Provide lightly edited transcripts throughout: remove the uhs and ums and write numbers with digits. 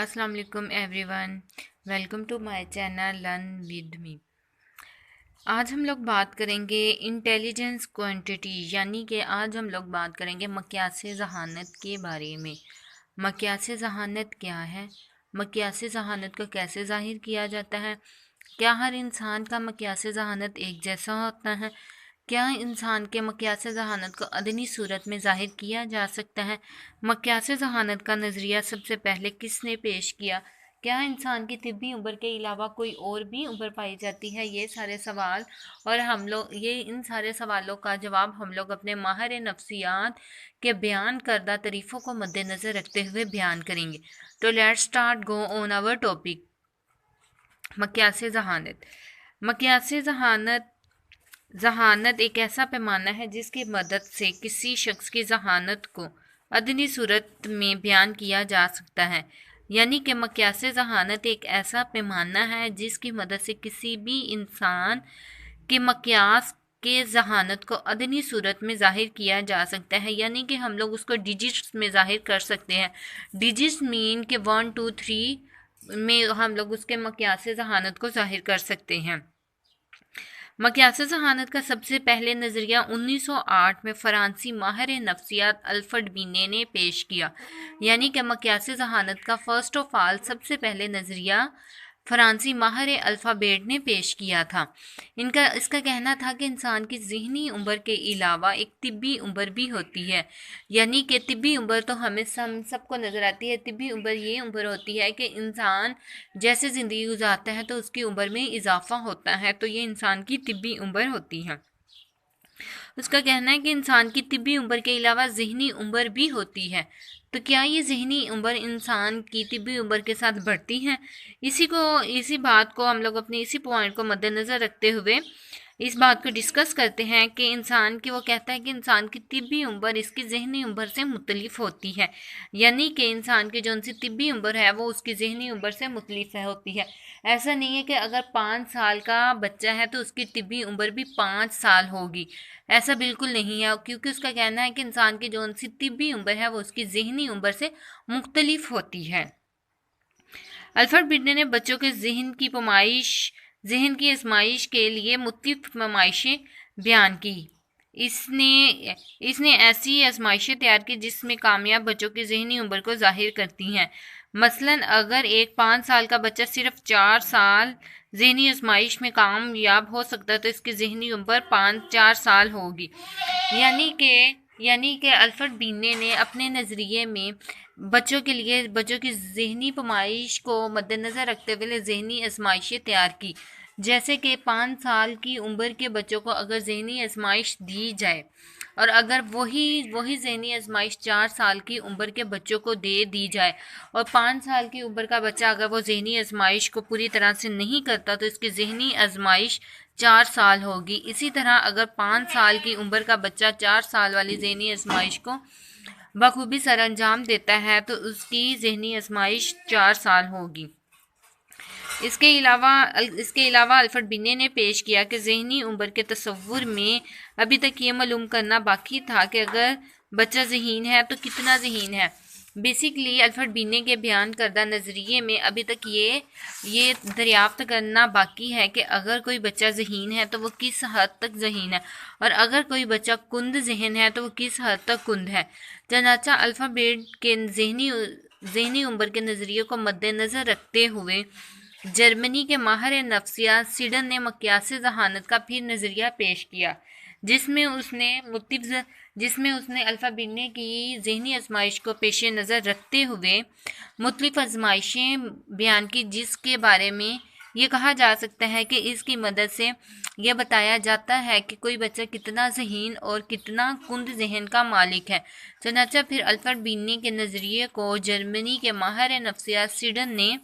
अस्सलाम वालेकुम everyone. Welcome to my channel learn with me. आज हम लोग बात करेंगे इंटेलिजेंस क्वांटिटी, यानी कि आज हम लोग बात करेंगे मक़यास ज़हानत के बारे में। मक़यास ज़हानत क्या है, मक़यास ज़हानत को कैसे ज़ाहिर किया जाता है, क्या हर इंसान का मक़यास ज़हानत एक जैसा होता है, क्या इंसान के मक़यास ज़हानत को अदनी सूरत में ज़ाहिर किया जा सकता है, मक़यास ज़हानत का नज़रिया सबसे पहले किसने पेश किया, क्या इंसान की तिब्बी उम्र के अलावा कोई और भी उम्र पाई जाती है। ये सारे सवाल और हम लोग इन सारे सवालों का जवाब हम लोग अपने माहिर नफ्सियात के बयान करदा तरीफ़ों को मद्देनज़र रखते हुए बयान करेंगे। तो let's start go on our topic. मक़यास ज़हानत। मक़यास ज़हानत एक ऐसा पैमाना है जिसकी मदद से किसी शख्स की ज़हानत को अदनी सूरत में बयान किया जा सकता है। यानी कि मक़यास ज़हानत एक ऐसा पैमाना है जिसकी मदद से किसी भी इंसान के मक़यास के ज़हानत को अदनी सूरत में ज़ाहिर किया जा सकता है। यानी कि हम लोग उसको डिजिट्स में ज़ाहिर कर सकते हैं। डिजिट्स मीन के 1 2 3 में हम लोग उसके मक़यास ज़हानत को ज़ाहिर कर सकते हैं। मक़यास ज़हानत का सबसे पहले नज़रिया 1908 में फ़रांसी माहिर नफ्सियात अल्फ्रेड बिने ने पेश किया। यानी कि मक़यास ज़हानत का फ़र्स्ट ऑफ ऑल सबसे पहले नज़रिया फ़रांसी माहिर अल्फ़ाबेट ने पेश किया था। इसका कहना था कि इंसान की ज़हनी उम्र के अलावा एक तिब्बी उम्र भी होती है। यानी कि तिब्बी उम्र तो हमें सबको नज़र आती है। तिब्बी उम्र ये उम्र होती है कि इंसान जैसे ज़िंदगी गुजारता है तो उसकी उम्र में इजाफा होता है, तो ये इंसान की तिब्बी उम्र होती है। उसका कहना है कि इंसान की तिब्बी उम्र के अलावा ज़हनी उम्र भी होती है। तो क्या ये ज़हनी उम्र इंसान की तिब्बी उम्र के साथ बढ़ती है? इसी बात को हम लोग अपने इसी पॉइंट को मद्देनज़र रखते हुए इस बात को डिस्कस करते हैं कि वो कहता है कि इंसान की तिब्बी उम्र इसकी ज़हनी उम्र से मुख्तलिफ होती है। यानी कि इंसान की जो सी तिब्बी उम्र है वो उसकी ज़हनी उम्र से मुख्तलिफ होती है। ऐसा नहीं है कि अगर 5 साल का बच्चा है तो उसकी तिब्बी उम्र भी 5 साल होगी, ऐसा बिल्कुल नहीं है। क्योंकि उसका कहना है कि इंसान की जो सी तिब्बी उम्र है वो उसकी ज़हनी उम्र से मुख्तलिफ होती है। अल्फ्रेड बिने ने बच्चों के जहन की आजमाइश के लिए मुख्तलिफ आजमाइशें बयान की। इसने ऐसी आजमाइशें तैयार की जिसमें कामयाब बच्चों की जहनी उम्र को जाहिर करती हैं। मसलन अगर एक 5 साल का बच्चा सिर्फ 4 साल जहनी आजमाइश में कामयाब हो सकता है तो इसकी जहनी उम्र 4 साल होगी। यानी कि अल्फ्रेड बिने ने अपने नज़रिए में बच्चों की जहनी पैमाइश को मद्देनज़र रखते हुए जहनी आजमाइशें तैयार की। जैसे कि 5 साल की उम्र के बच्चों को अगर जहनी आजमाइश दी जाए और अगर वही जहनी आजमाइश 4 साल की उम्र के बच्चों को दे दी जाए और 5 साल की उम्र का बच्चा अगर वो जहनी आजमाइश को पूरी तरह से नहीं करता तो इसकी जहनी आजमाइश 4 साल होगी। इसी तरह अगर 5 साल की उम्र का बच्चा 4 साल वाली जहनी आजमाइश को बखूबी सर अंजाम देता है तो उसकी जहनी आजमाइश 4 साल होगी। इसके अलावा अल्फ्रेड बिने ने पेश किया कि जहनी उम्र के तसव्वुर में अभी तक ये मालूम करना बाकी था कि अगर बच्चा ज़हीन है तो कितना ज़हीन है। बेसिकली अल्फ्रेड बिने के बयान करदा नज़रिए में अभी तक ये दरियाफ्त करना बाकी है कि अगर कोई बच्चा ज़हीन है तो वो किस हद तक ज़हीन है और अगर कोई बच्चा कुंद जहन है तो वो किस हद तक कुंद है। चनाचा अल्फ़ाबेट के जहनी उम्र के नज़रिए को मद्देनज़र रखते हुए जर्मनी के माहिर नफ्सियात सिडन ने मक़यास ज़हानत का फिर नज़रिया पेश किया, जिसमें उसने अल्फ़ा बिने की जहनी आजमाइश को पेश नज़र रखते हुए मुख्तलिफ आजमाइशें बयान की, जिसके बारे में ये कहा जा सकता है कि इसकी मदद से यह बताया जाता है कि कोई बच्चा कितना ज़हीन और कितना कुंद जहन का मालिक है। चनाचा फिर अल्फ्रेड बिने के नज़रिए को जर्मनी के माहिर नफ्सियात सिडन ने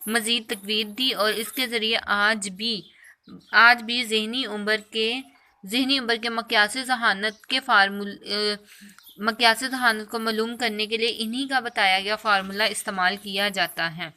मज़ीद तकवीत दी और इसके ज़रिए आज भी जहनी उम्र के मक़यास ज़हानत को मालूम करने के लिए इन्हीं का बताया गया फार्मूला इस्तेमाल किया जाता है।